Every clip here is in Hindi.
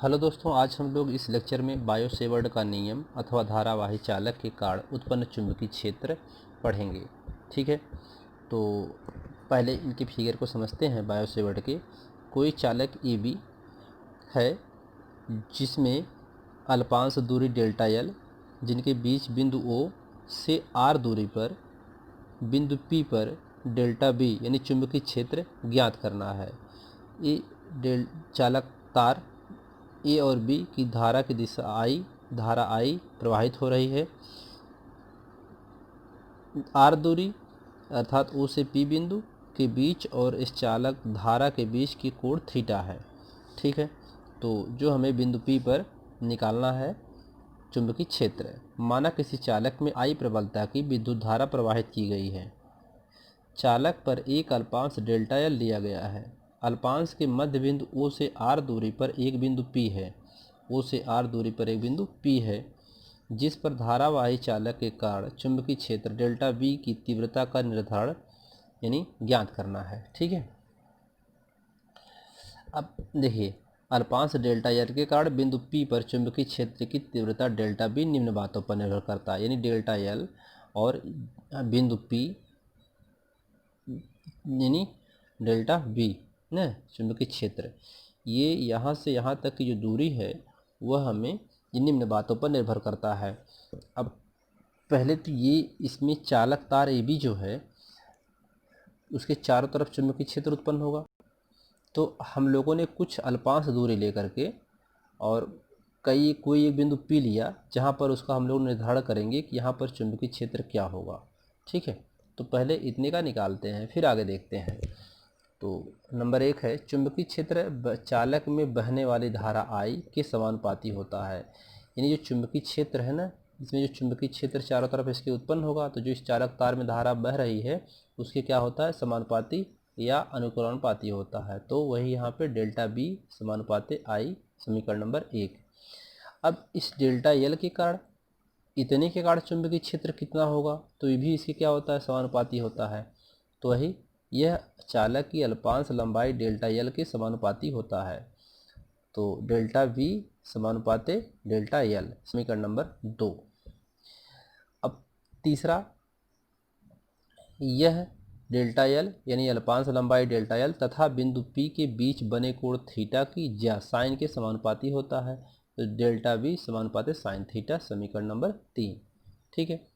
हेलो दोस्तों, आज हम लोग इस लेक्चर में बायो-सेवर्ट का नियम अथवा धारावाही चालक के कारण उत्पन्न चुंबकीय क्षेत्र पढ़ेंगे। ठीक है, तो पहले इनके फिगर को समझते हैं। बायो-सेवर्ट के कोई चालक ए बी है जिसमें अल्पांश दूरी डेल्टा एल, जिनके बीच बिंदु ओ से आर दूरी पर बिंदु पी पर डेल्टा बी यानी चुंबकीय क्षेत्र ज्ञात करना है। ये चालक तार ए और बी की धारा की दिशा धारा आई प्रवाहित हो रही है। आर दूरी अर्थात ओ से पी बिंदु के बीच और इस चालक धारा के बीच की कोण थीटा है। ठीक है, तो जो हमें बिंदु पी पर निकालना है चुंबकीय क्षेत्र। माना किसी चालक में आई प्रबलता की विद्युत धारा प्रवाहित की गई है। चालक पर एक अल्पांश डेल्टा एल लिया गया है। अल्पांश के मध्य बिंदु ओ से आर दूरी पर एक बिंदु पी है। ओ से आर दूरी पर एक बिंदु पी है जिस पर धारावाही चालक के कारण चुंबकीय क्षेत्र डेल्टा वी की तीव्रता का निर्धारण यानी ज्ञात करना है। ठीक है, अब देखिए, अल्पांश डेल्टा एल के कारण बिंदु पी पर चुंबकीय क्षेत्र की तीव्रता डेल्टा बी निम्न बातों पर निर्भर करता है। यानी डेल्टा एल और बिंदु पी यानी डेल्टा बी न चुंबकीय क्षेत्र, ये यहाँ से यहाँ तक की जो दूरी है वह हमें निम्न बातों पर निर्भर करता है। अब पहले तो ये इसमें चालक तार ए बी जो है उसके चारों तरफ चुंबकीय क्षेत्र उत्पन्न होगा। तो हम लोगों ने कुछ अल्पांश दूरी लेकर के और कोई एक बिंदु पी लिया जहाँ पर उसका हम लोग निर्धारण करेंगे कि यहाँ पर चुंबकीय क्षेत्र क्या होगा। ठीक है, तो पहले इतने का निकालते हैं फिर आगे देखते हैं। तो नंबर 1 है चुंबकीय क्षेत्र चालक में बहने वाली धारा I के समानुपाती होता है। यानी जो चुंबकीय क्षेत्र है ना, इसमें जो चुंबकीय क्षेत्र चारों तरफ इसके उत्पन्न होगा तो जो इस चालक तार में धारा बह रही है उसके क्या होता है, समानुपाती या अनुकरणपाती होता है। तो वही यहाँ पे डेल्टा बी समानुपाती I, समीकरण नंबर 1। अब इस डेल्टा एल के कारण इतने के कारण चुंबकीय क्षेत्र कितना होगा, तो ये भी इसके क्या होता है, समानुपाती होता है। तो वही यह चालक की अल्पांश लंबाई डेल्टा एल के समानुपाती होता है। तो डेल्टा वी समानुपाते डेल्टा एल, समीकरण नंबर 2। अब तीसरा, यह डेल्टा एल यानी अल्पांश लंबाई डेल्टा एल तथा बिंदु पी के बीच बने कोण थीटा की ज्या साइन के समानुपाती होता है। तो डेल्टा वी समानुपाती साइन थीटा, समीकरण नंबर 3। ठीक है,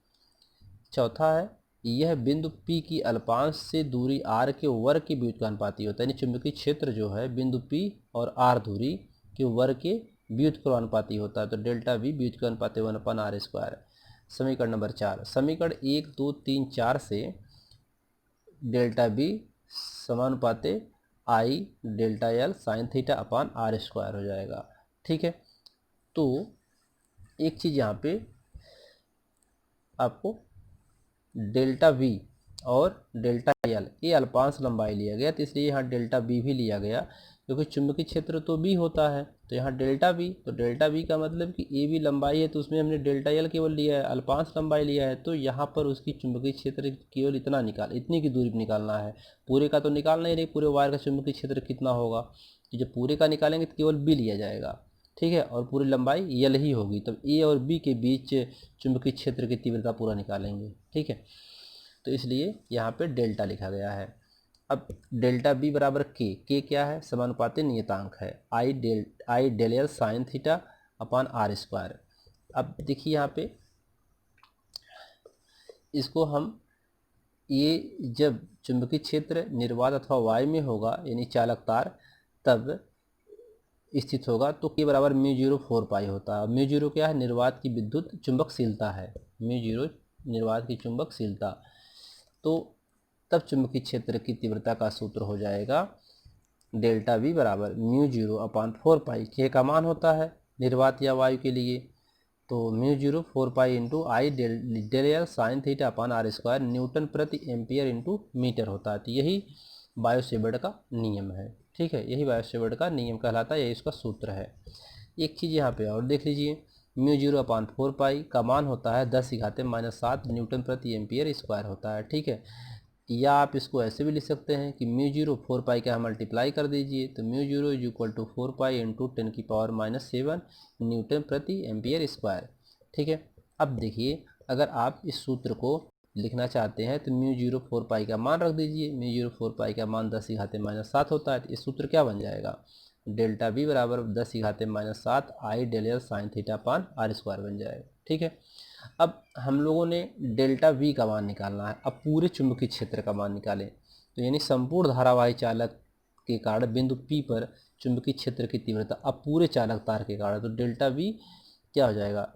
चौथा है यह बिंदु P की अल्पांश से दूरी r के वर्ग के व्युत्क्रमानुपाती होता है। यानी चुंबकीय क्षेत्र जो है बिंदु P और r दूरी के वर्ग के व्युत्क्रमानुपाती होता है। तो डेल्टा वी व्युत्क्रमानुपाती 1/r², समीकरण नंबर 4। समीकरण 1, 2, 3, 4 से डेल्टा बी समानुपाते I delta L sine theta upon r² हो जाएगा। ठीक है, तो एक चीज़ यहाँ पे आपको डेल्टा वी और डेल्टा एल ये अल्पांश लंबाई लिया गया, तो इसलिए यहाँ डेल्टा बी भी लिया गया क्योंकि चुंबकीय क्षेत्र तो बी होता है। तो यहाँ डेल्टा बी, तो डेल्टा बी का मतलब कि ए बी लंबाई है तो उसमें हमने डेल्टा एल केवल लिया है, अल्पांश लंबाई लिया है। तो यहाँ पर उसकी चुंबकीय क्षेत्र केवल इतनी की दूरी निकालना है। पूरे का तो निकालना ही नहीं, पूरे वायर का चुंबकीय क्षेत्र कितना होगा, कि जब पूरे का निकालेंगे तो केवल बी लिया जाएगा। ठीक है, और पूरी लंबाई एल ही होगी, तब ए और बी के बीच चुंबकीय क्षेत्र की तीव्रता पूरा निकालेंगे। ठीक है, तो इसलिए यहाँ पे डेल्टा लिखा गया है। अब डेल्टा बी बराबर के क्या है, समानुपाती नियतांक है I del L sine theta upon r²। अब देखिए यहाँ पे इसको हम ये जब चुंबकीय क्षेत्र निर्वात अथवा वायु में होगा यानी चालक तार तब स्थित होगा तो के बराबर μ0/4 होता है। μ0 क्या है, निर्वात की विद्युत चुंबकशीलता है। μ0 निर्वात की चुंबकशीलता। तो तब चुंबकीय क्षेत्र की तीव्रता का सूत्र हो जाएगा डेल्टा वी बराबर μ0/4 के का मान होता है निर्वात या वायु के लिए। तो μ0/4 into I del L sine theta upon r² newton प्रति एम्पियर इंटू मीटर होता है। तो यही बायो-सेवर्ट का नियम है। ठीक है, यही बायो-सेवर्ट का नियम कहलाता है, यही इसका सूत्र है। एक चीज़ यहाँ पे और देख लीजिए, μ0/4 का मान होता है 10⁻⁻7 न्यूटन प्रति एम्पियर स्क्वायर होता है। ठीक है, या आप इसको ऐसे भी लिख सकते हैं कि म्यू जीरो 4 पाई का मल्टीप्लाई कर दीजिए, तो mu zero is equal to 4 pi into 10⁻⁻7 newton प्रति एम्पियर स्क्वायर। ठीक है, अब देखिए अगर आप इस सूत्र को लिखना चाहते हैं तो म्यू जीरो 4 पाई का मान रख दीजिए। म्यू जीरो 4 पाई का मान 10⁻⁻7 होता है, तो इस सूत्र क्या बन जाएगा, डेल्टा बी बराबर 10⁻⁻7 I del L sine theta upon R square बन जाएगा। ठीक है, अब हम लोगों ने डेल्टा वी का मान निकालना है। अब पूरे चुंबकीय क्षेत्र का मान निकालें, तो यानी संपूर्ण धारावाही चालक के कारण बिंदु P पर चुंबकीय क्षेत्र की तीव्रता, अब पूरे चालक तार के कारण, तो डेल्टा वी क्या हो जाएगा,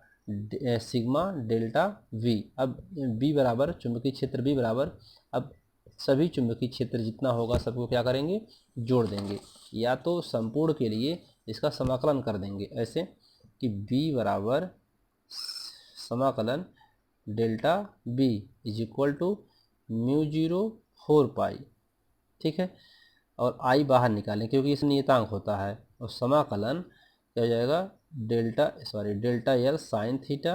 सिग्मा डेल्टा वी। अब बी बराबर चुंबकीय क्षेत्र बी बराबर, अब सभी चुंबकीय क्षेत्र जितना होगा सबको क्या करेंगे, जोड़ देंगे, या तो संपूर्ण के लिए इसका समाकलन कर देंगे ऐसे कि बी बराबर समाकलन delta B is equal to mu zero 4 pi. ठीक है, और आई बाहर निकालें क्योंकि इस नियतांक होता है, और समाकलन क्या हो जाएगा, delta L sine theta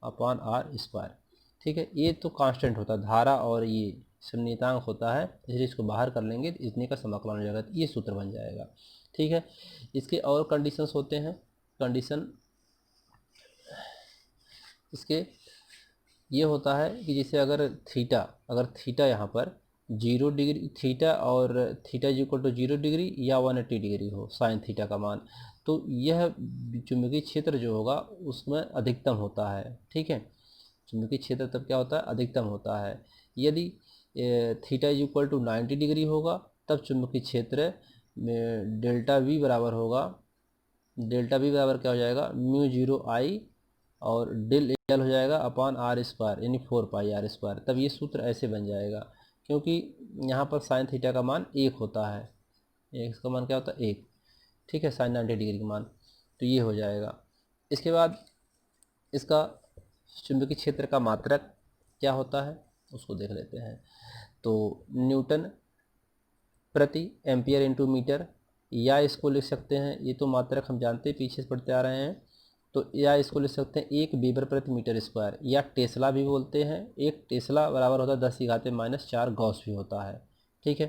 upon R square. ठीक है, ये तो कांस्टेंट होता है, धारा और ये सब नियतांक होता है, इसलिए इसको बाहर कर लेंगे तो इतने का समाकलन हो जाएगा, तो ये सूत्र बन जाएगा। ठीक है, इसके और कंडीशंस होते हैं। कंडीशन इसके ये होता है कि जैसे अगर थीटा यहाँ पर 0 डिग्री, थीटा और theta is equal to 0 degree या 180 डिग्री हो साइन थीटा का मान, तो यह चुंबकीय क्षेत्र जो होगा उसमें अधिकतम होता है। ठीक है, चुंबकीय क्षेत्र तब क्या होता है, अधिकतम होता है। यदि theta is equal to 90 degree होगा तब चुंबकीय क्षेत्र में डेल्टा वी बराबर होगा, डेल्टा वी बराबर क्या हो जाएगा, म्यू जीरो आई और डेल एल हो जाएगा अपान आर स्क्वायर, यानी 4 पाई आर स्क्वायर। तब ये सूत्र ऐसे बन जाएगा, क्योंकि यहाँ पर साइन थीटा का मान 1 होता है, एक्स का मान क्या होता है 1। ठीक है, साइन 90 डिग्री का मान, तो ये हो जाएगा। इसके बाद इसका चुंबकीय क्षेत्र का मात्रक क्या होता है उसको देख लेते हैं। तो न्यूटन प्रति एम्पियर इंटू मीटर, या इसको लिख सकते हैं, ये तो मात्रक हम जानते हैं पीछे से पढ़ते आ रहे हैं, तो या इसको लिख सकते हैं 1 वेबर प्रति मीटर स्क्वायर, या टेस्ला भी बोलते हैं। एक टेस्ला बराबर होता है 10⁻⁻4 गॉस भी होता है। ठीक है,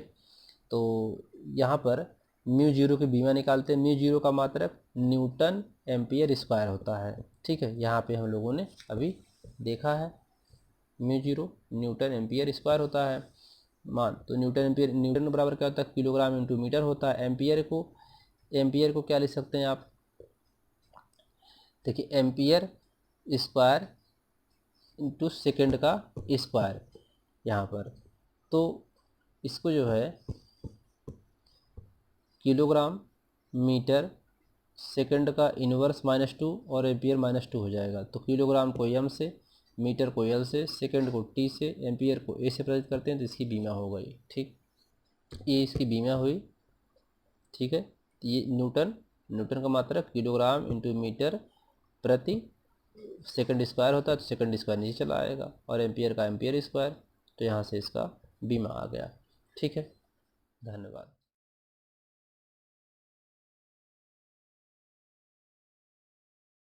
तो यहाँ पर म्यू जीरो की बीमा निकालते हैं। म्यू जीरो का मात्रक न्यूटन एम्पियर स्क्वायर होता है। ठीक है, यहाँ पे हम लोगों ने अभी देखा है mu zero Newton ampere square होता है मान, तो न्यूटन बराबर क्या होता है, किलोग्राम इंटू मीटर होता है। एम्पियर को क्या लिख सकते हैं आप, देखिए एम्पियर स्क्वायर इंटू सेकेंड का स्क्वायर यहाँ पर, तो इसको जो है किलोग्राम मीटर सेकंड का इन्वर्स -2 और एम्पियर -2 हो जाएगा। तो किलोग्राम को एम से, मीटर को एल से, सेकंड को टी से, एम्पियर को ए से प्रदर्शित करते हैं, तो इसकी बीमा हो गई। ठीक, ये इसकी बीमा हुई। ठीक है, ये न्यूटन का मात्रक किलोग्राम इंटू मीटर प्रति सेकंड स्क्वायर होता है, तो सेकंड स्क्वायर नीचे चला आएगा, और एम्पियर का एम्पियर स्क्वायर, तो यहाँ से इसका बीमा आ गया। ठीक है, धन्यवाद।